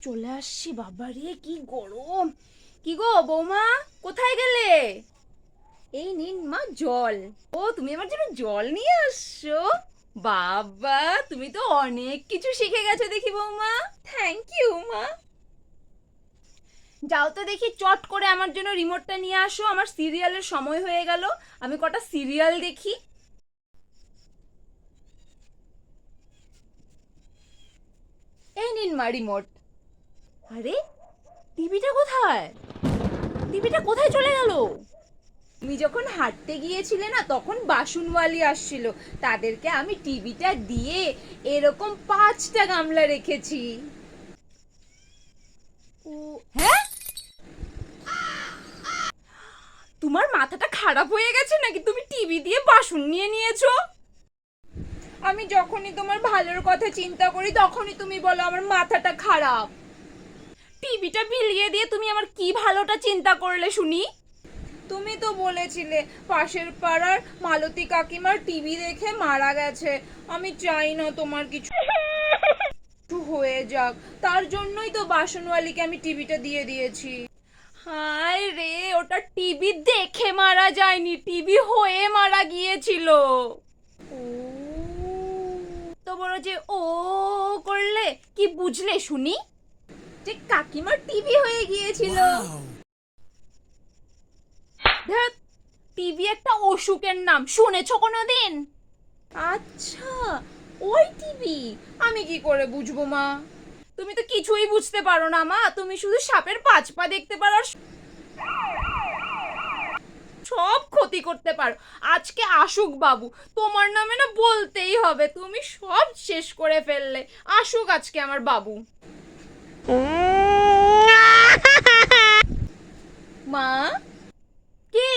চলে আসছি। বাবারে কি গরম! কি গো বৌমা, কোথায় গেলে? এই নিন মা জল। ও, তুমি আমার জন্য জল নিয়ে আসছো? বাবা, তুমি তো অনেক কিছু শিখে গেছো দেখি বৌমা। থ্যাংক ইউ মা। যাও তো দেখি চট করে আমার জন্য রিমোটটা নিয়ে আসো, আমার সিরিয়ালের সময় হয়ে গেল। আমি কটা সিরিয়াল দেখি। এই নিন মা রিমোট। আরে, টিভিটা কোথায়? টিভিটা কোথায় চলে গেল? তুমি যখন হাঁটতে গিয়েছিলে না, তখন বাসনওয়ালি আসছিল, তাদেরকে আমি টিভিটা দিয়ে এরকম 5টা গামলা রেখেছি। ও, হ্যাঁ, তোমার মাথাটা খারাপ হয়ে গেছে নাকি? তুমি টিভি দিয়ে বাসন নিয়ে নিয়েছো? আমি যখনই তোমার ভালোর কথা চিন্তা করি তখনই তুমি বলো আমার মাথাটা খারাপ। টিভিটা বিলিয়ে দিয়ে তুমি আমার কি ভালোটা চিন্তা করলে শুনি? তুমি তো বলেছিলে পাশের পাড়ার মালতী কাকিমার টিভি দেখে মারা গেছে। আমি চাই না তোমার কিছু হয়ে যাক, তার জন্যই তো বাসনওয়ালিকে আমি টিভিটা দিয়ে দিয়েছি। হায় রে, ওটা টিভি দেখে মারা যায়নি, টিভি হয়ে মারা গিয়েছিল। ও, তো বড় যে ও করলে কি বুঝলে শুনি? যে কাকিমার টিভি হয়ে গিয়েছিল। ধ্যাৎ, টিভি একটা অসুখের নাম, শুনেছো কোনোদিন? আচ্ছা, ওই টিভি। আমি কি করে বুঝবো মা? তুমি তো কিছুই বুঝতে পারো না মা, তুমি শুধু সাপের 5 পা দেখতে পারো আর সব ক্ষতি করতে পারো। আজকে আসুক বাবু, তোমার নামে না বলতেই হবে, তুমি সব শেষ করে ফেললে। আসুক আজকে আমার বাবু। মা, কি?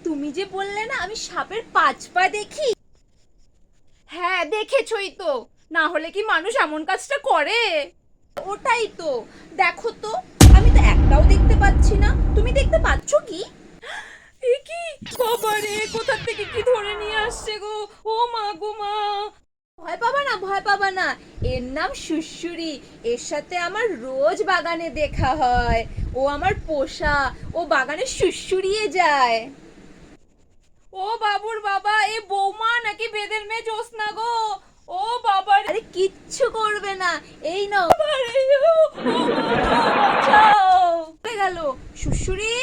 তুমি যে বললে না আমি সাপের 5 পা দেখি। হ্যাঁ, দেখেছই তো, না হলে কি মানুষ এমন কাজটা করে? ওটাই তো, দেখো তো, আমি তো একটাও দেখতে পাচ্ছি না, তুমি দেখতে পাচ্ছ কি? এ কি, বাবারে, কোথা থেকে কি ধরে নিয়ে আসছে গো! ও মা গো মা! ভয় পাবা না, ভয় পাবা না, এর নাম সুশুরি। এর সাথে আমার রোজ বাগানে দেখা হয়। ও আমার পোষা, ও বাগানে সুশুরিয়ে যায়। ও বাবুর বাবা, এ বৌমা নাকি বেদের মেয়ে জ্যোৎস্না গো? ও বাবা, আরে কিচ্ছু করবে না, এই নাও। আরে ও, ও মা গো, বাঁচাও! হয়ে গেল সুশুরি।